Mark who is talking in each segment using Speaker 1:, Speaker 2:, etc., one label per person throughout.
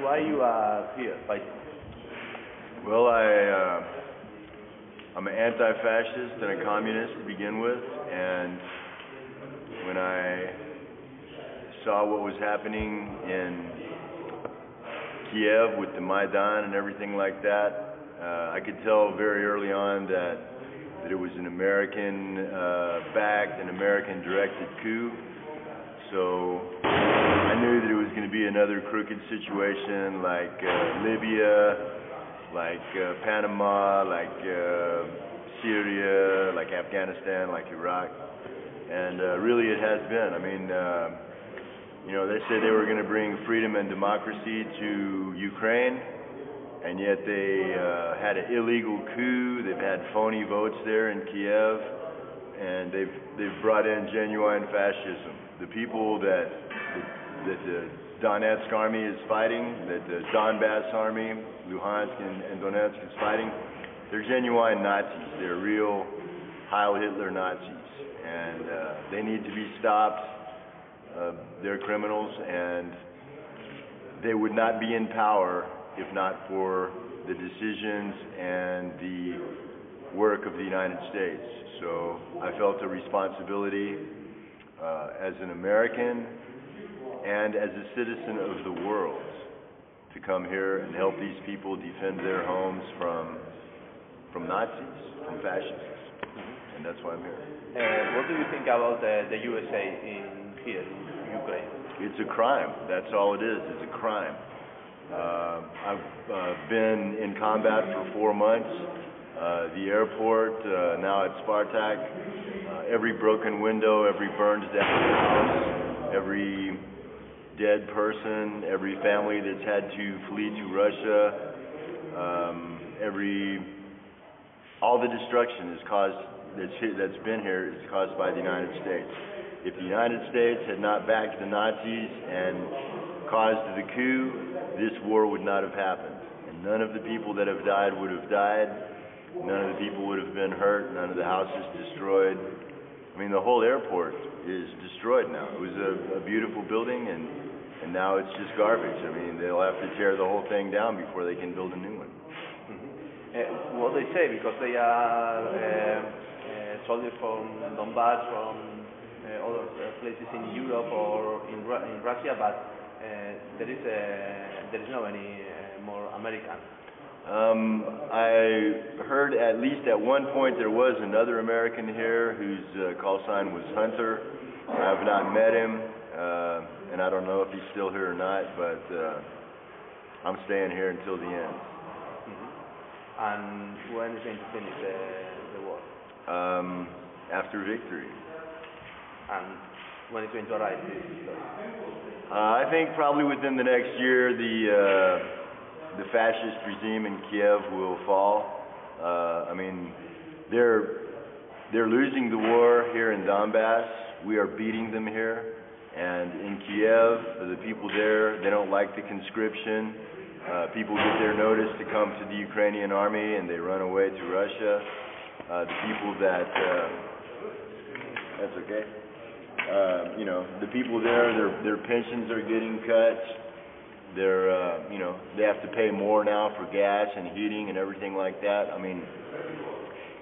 Speaker 1: why you are here fighting?
Speaker 2: Well, I'm an anti-fascist and a communist to begin with, and when I saw what was happening in Kiev with the Maidan and everything like that, I could tell very early on that it was an American-backed and American-directed coup. So I knew that it was going to be another crooked situation like Libya, like Panama, like Syria, like Afghanistan, like Iraq, and really it has been. I mean, you know, they said they were going to bring freedom and democracy to Ukraine, and yet they had an illegal coup. They've had phony votes there in Kiev, and they've brought in genuine fascism. The people that the Donetsk army is fighting, that the Donbass army, Luhansk and Donetsk is fighting, they're genuine Nazis. They're real Heil Hitler Nazis, and they need to be stopped. They're criminals, and they would not be in power if not for the decisions and the work of the United States. So I felt a responsibility as an American and as a citizen of the world to come here and help these people defend their homes from Nazis, from fascists, and that's why I'm here.
Speaker 1: What do you think about the USA here in Ukraine?
Speaker 2: It's a crime. That's all it is. It's a crime. I've been in combat for 4 months. The airport, now at Spartak, every broken window, every burned down house, every dead person, every family that's had to flee to Russia, all the destruction is caused, that's been here is caused by the United States. If the United States had not backed the Nazis and caused the coup, this war would not have happened. And none of the people that have died would have died. None of the people would have been hurt. None of the houses destroyed. I mean, the whole airport is destroyed now. It was a beautiful building, and now it's just garbage. I mean, they'll have to tear the whole thing down before they can build a new one.
Speaker 1: What they say, because they are soldiers from Donbass, from other places in Europe or in Russia, but there is no any more American.
Speaker 2: I heard at least at one point there was another American here whose call sign was Hunter. I have not met him, and I don't know if he's still here or not, but I'm staying here until the end.
Speaker 1: And when is going to finish the war?
Speaker 2: After victory.
Speaker 1: And when is going to arrive this story?
Speaker 2: I think probably within the next year the fascist regime in Kiev will fall. I mean, they're losing the war here in Donbass. We are beating them here. And in Kiev, the people there, they don't like the conscription. People get their notice to come to the Ukrainian army and they run away to Russia. The people that, that's okay. You know, the people there, their pensions are getting cut. They're, you know, they have to pay more now for gas and heating and everything like that. I mean,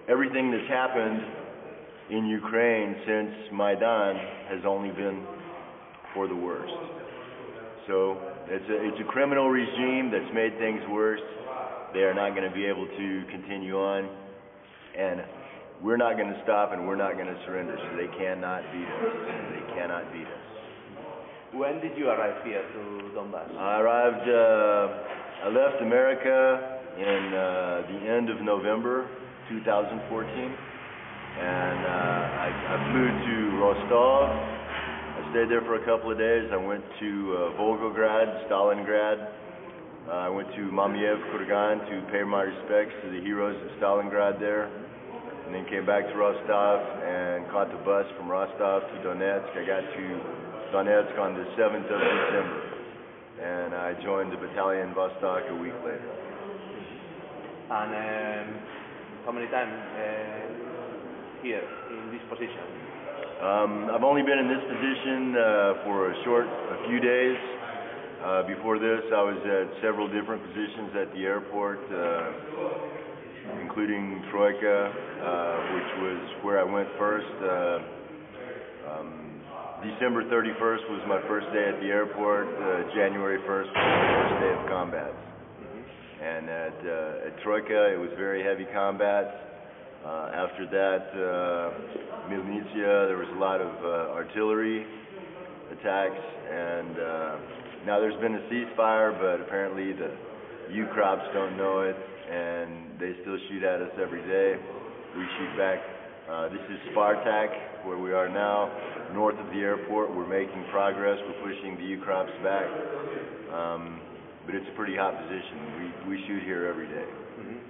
Speaker 2: everything that's happened in Ukraine since Maidan has only been for the worst. So it's a criminal regime that's made things worse. They are not going to be able to continue on, and we're not going to stop, and we're not going to surrender. So they cannot beat us. They cannot beat us.
Speaker 1: When did you arrive here to Donbass?
Speaker 2: I left America in the end of November 2014, and I flew to Rostov. I stayed there for a couple of days. I went to Volgograd, Stalingrad. I went to Mamiev, Kurgan to pay my respects to the heroes of Stalingrad there, and then came back to Rostov and caught the bus from Rostov to Donetsk. I got to Donetsk on the 7th of December, and I joined the battalion VOSTOK a week later.
Speaker 1: And how many times here in this position?
Speaker 2: I've only been in this position for a few days. Before this, I was at several different positions at the airport, including Troika, which was where I went first. December 31st was my first day at the airport. January 1st was my first day of combat. And at Troika, it was very heavy combat. After that, Milnitsia, there was a lot of artillery attacks, and now there's been a ceasefire, but apparently the U-crops don't know it, and they still shoot at us every day. We shoot back. This is Spartak, where we are now, north of the airport. We're making progress. We're pushing the U-crops back, but it's a pretty hot position. We shoot here every day.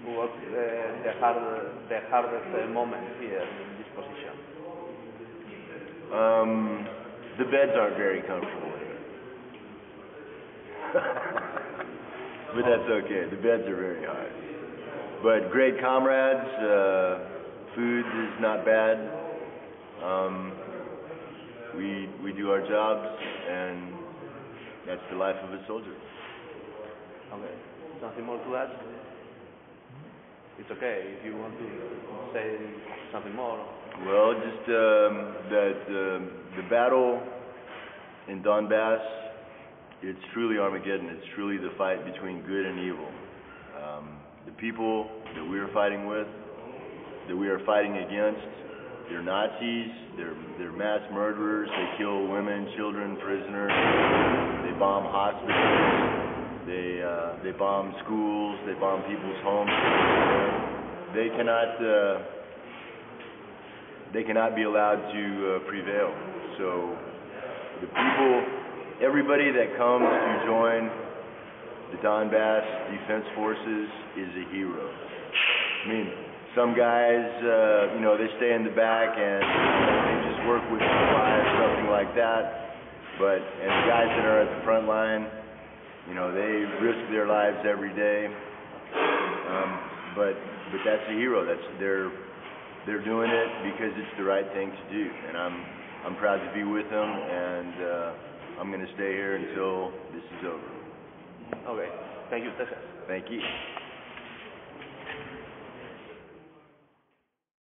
Speaker 1: What's the hardest moment here in this position?
Speaker 2: The beds aren't very comfortable here. But that's okay. The beds are very hard. But great comrades. Food is not bad. We do our jobs, and that's the life of a soldier.
Speaker 1: Okay. Nothing more to add? It's okay if you want to say something more.
Speaker 2: Well, just that the battle in Donbass, it's truly Armageddon. It's truly the fight between good and evil. The people that we are fighting with, that we are fighting against, they're Nazis, they're mass murderers, they kill women, children, prisoners, they bomb hospitals, they bomb schools, they bomb people's homes. They cannot be allowed to prevail. So the people, everybody that comes to join the Donbass Defense Forces is a hero. I mean, some guys, they stay in the back and they just work with supplies, something like that. And the guys that are at the front line, they risk their lives every day. But that's a hero. They're doing it because it's the right thing to do, and I'm proud to be with them, and I'm going to stay here until this is over.
Speaker 1: Okay. Thank you, Texas.
Speaker 2: Thank you.